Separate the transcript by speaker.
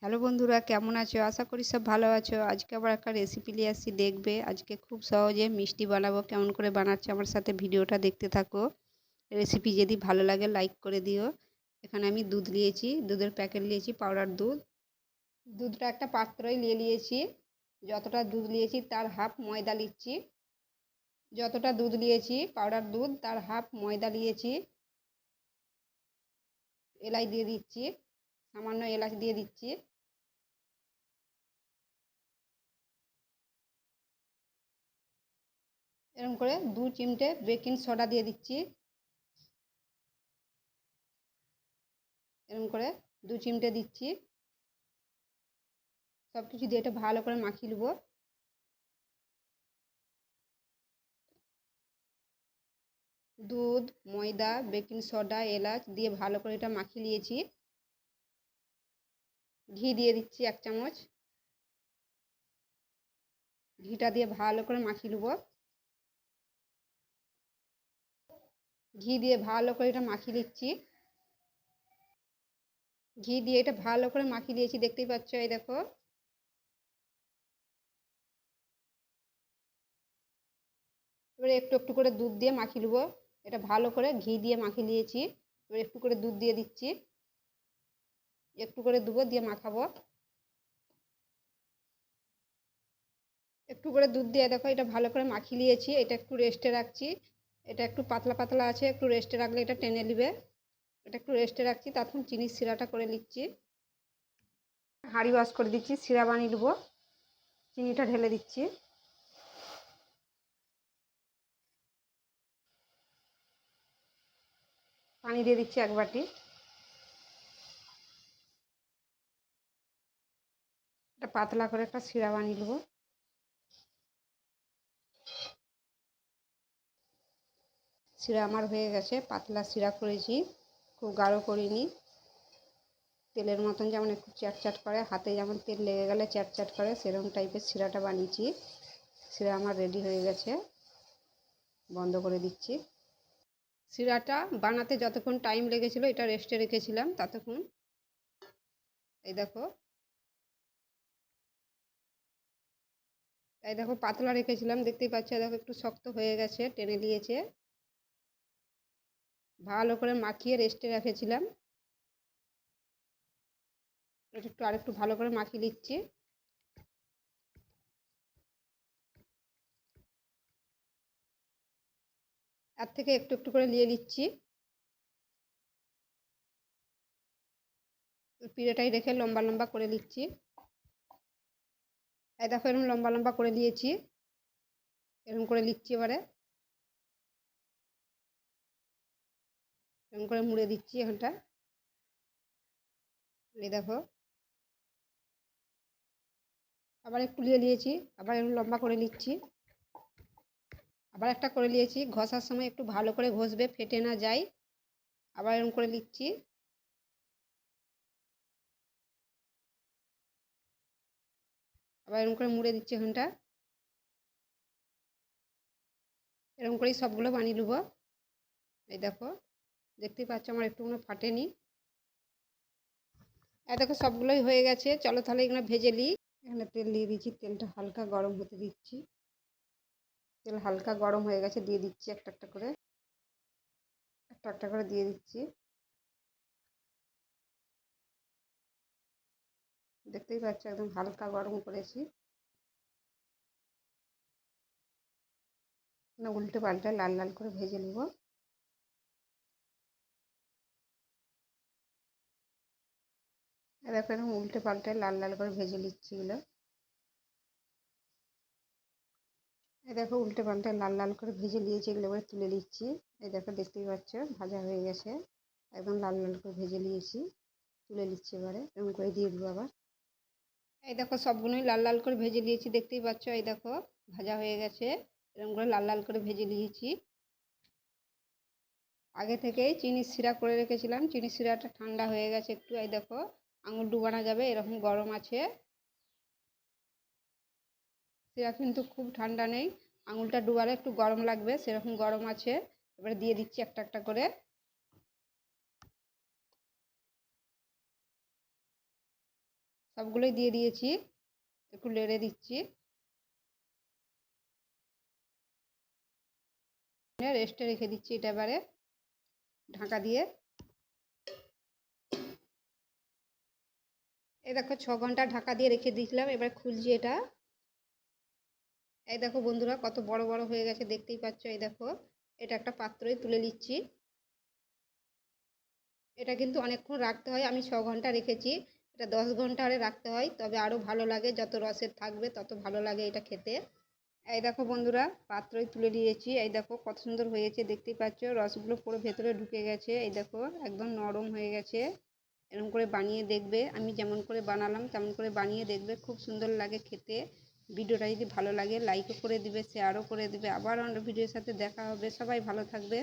Speaker 1: Hello বন্ধুরা, কেমন আছো? আশা করি সব ভালো আছো। আজকে আবার একটা রেসিপি নিয়ে আসছি, দেখবে। আজকে খুব সহজে মিষ্টি বানাবো। কেমন করে বানাচ্ছি আমার সাথে ভিডিওটা দেখতে থাকো। রেসিপি যদি ভালো লাগে লাইক করে দিও। এখানে আমি দুধ নিয়েছি, দুধের প্যাকেট নিয়েছি, পাউডার দুধ। দুধটা একটা পাত্রই নিয়েছি। যতটা দুধ নিয়েছি তার হাফ ময়দা নিচ্ছি। যতটা দুধ নিয়েছি পাউডার দুধ তার হাফ ময়দা নিয়েছি। এলাচ দিয়ে দিচ্ছি, সামান্য এলাচ দিয়ে দিচ্ছি। এরকম করে 2 চিমটে বেকিং সোডা দিয়ে দিচ্ছি। এরকম করে 2 চিমটে দিচ্ছি। সব কিছু দিয়ে এটা ভালো করে মাখিয়ে নেব। দুধ, ময়দা, বেকিং সোডা, এলাচ দিয়ে ভালো করে এটা মাখিয়ে নিয়েছি। ঘি দিয়ে দিচ্ছি 1 চামচ। ঘিটা দিয়ে ভালো করে মাখিয়ে নেব। ঘি দিয়ে ভালো করে এটা মাখিয়ে নিচ্ছি। ঘি দিয়ে এটা ভালো করে মাখিয়ে নিয়েছি, দেখতেই পাচ্ছ। এই দেখো, এবারে একটু একটু করে দুধ দিয়ে মাখিয়ে নেব। এটা ভালো করে ঘি দিয়ে মাখিয়ে নিয়েছি। এবার একটু করে দুধ দিয়ে দিচ্ছি, একটু করে দেবো, দিয়ে মাখাবো। একটু করে দুধ দিয়ে দেখো এটা ভালো করে মাখিয়ে নিয়েছি। এটা একটু রেস্টে রাখছি। এটা একটু পাতলা পাতলা আছে, একটু রেস্টে রাখলে এটা টেনে নেবে। এটা একটু রেস্টে রাখছি, তখন চিনির শিরাটা করে নিচ্ছি। হাঁড়ি ওয়াশ করে দিচ্ছি, শিরা বানিয়ে নেবো। চিনিটা ঢেলে দিচ্ছি। পানি দিয়ে দিচ্ছি 1 বাটি। এটা পাতলা করে একটা শিরা বানিয়ে নেবো। শিরা আমার হয়ে গেছে, পাতলা শিরা করেছি, খুব গাঢ় করিনি। তেলের মতন যেমন একটু চ্যাটচ্যাট করে, হাতে যেমন তেল লেগে গেলে চ্যাটচ্যাট করে, সেরকম টাইপের শিরাটা বানিয়েছি। শিরা আমার রেডি হয়ে গেছে, বন্ধ করে দিচ্ছি। শিরাটা বানাতে যতক্ষণ টাইম লেগেছিলো এটা রেস্টে রেখেছিলাম ততক্ষণ। এই দেখো, এই দেখো পাতলা রেখেছিলাম, দেখতেই পাচ্ছ। দেখো একটু শক্ত হয়ে গেছে, টেনে দিয়েছে। ভালো করে মাখিয়ে রেস্টে রেখেছিলাম। এটা একটু আরেকটু ভালো করে মাখিয়ে দিচ্ছি। এর থেকে একটু একটু করে নিয়ে নিচ্ছি। পিড়েটাই রেখে লম্বা লম্বা করে নিচ্ছি। এই দেখো এরকম লম্বা লম্বা করে নিয়েছি। এরকম করে নিচ্ছি। এবারে এরকম করে মুড়ে দিচ্ছি এখানটা। এই দেখো, আবার একটু নিয়ে নিয়েছি। আবার এরকম লম্বা করে নিচ্ছি। আবার একটা করে নিয়েছি। ঘষার সময় একটু ভালো করে ঘষবে, ফেটে না যায়। আবার এরকম করে নিচ্ছি। আবার এরকম করে মুড়ে দিচ্ছি এখানটা। এরকম করেই সবগুলো বানিয়ে নেবো। এই দেখো, দেখতেই পাচ্ছ আমার একটুকুনো ফাটেনি। এই দেখো সবগুলোই হয়ে গেছে। চলো তাহলে এগুলো ভেজে নিই। এখানে তেল দিয়ে দিচ্ছি, তেলটা হালকা গরম হতে দিচ্ছি। তেল হালকা গরম হয়ে গেছে, দিয়ে দিচ্ছি একটা একটা করে। একটা একটা করে দিয়ে দিচ্ছি। দেখতেই পাচ্ছ একদম হালকা গরম করেছি। উল্টে পাল্টে লাল লাল করে ভেজে নেব। দেখো এরকম উল্টে পাল্টে লাল লাল করে ভেজে নিচ্ছি এগুলো। এই দেখো উল্টে পাল্টে লাল লাল করে ভেজে নিয়েছি, এগুলো এবার তুলে নিচ্ছি। এই দেখো, দেখতেই পাচ্ছ ভাজা হয়ে গেছে। একদম লাল লাল করে ভেজে নিয়েছি, তুলে নিচ্ছি। এবারে এরকম করে দিয়ে দেবো আবার। এই দেখো সবগুলোই লাল লাল করে ভেজে নিয়েছি, দেখতেই পাচ্ছ। এই দেখো ভাজা হয়ে গেছে। এরকম করে লাল লাল করে ভেজে নিয়েছি। আগে থেকেই চিনির শিরা করে রেখেছিলাম। চিনির শিরাটা ঠান্ডা হয়ে গেছে একটু। এই দেখো, আঙুল ডুবানো যাবে এরকম গরম আছে। শিরা কিন্তু খুব ঠান্ডা নেই, আঙুলটা ডুবালে একটু গরম লাগবে, সেরকম গরম আছে। এবারে দিয়ে দিচ্ছি একটা একটা করে। সবগুলোই দিয়ে দিয়েছি, একটু নেড়ে দিচ্ছি, রেস্টে রেখে দিচ্ছি এটা এবারে ঢাকা দিয়ে। এই দেখো 6 ঘন্টা ঢাকা দিয়ে রেখে দিয়েছিলাম, এবার খুলছি এটা। এই দেখো বন্ধুরা কত বড় বড় হয়ে গেছে, দেখতেই পাচ্ছ। এই দেখো এটা একটা পাত্রই তুলে নিচ্ছি। এটা কিন্তু অনেকক্ষণ রাখতে হয়, আমি 6 ঘন্টা রেখেছি, এটা 10 ঘন্টা আরে রাখতে হয়, তবে আরও ভালো লাগে, যত রসের থাকবে তত ভালো লাগে এটা খেতে। এই দেখো বন্ধুরা পাত্রই তুলে নিয়েছি, এই দেখো কত সুন্দর হয়েছে, দেখতেই পাচ্ছ রসগুলো পুরো ভেতরে ঢুকে গেছে। এই দেখো একদম নরম হয়ে গেছে। এরকম করে বানিয়ে দেখবে, আমি যেমন করে বানালাম তেমন করে বানিয়ে দেখবে, খুব সুন্দর লাগে খেতে। ভিডিওটা যদি ভালো লাগে লাইকও করে দিবে, শেয়ারও করে দিবে। আবার অন্য ভিডিওর সাথে দেখা হবে, সবাই ভালো থাকবে।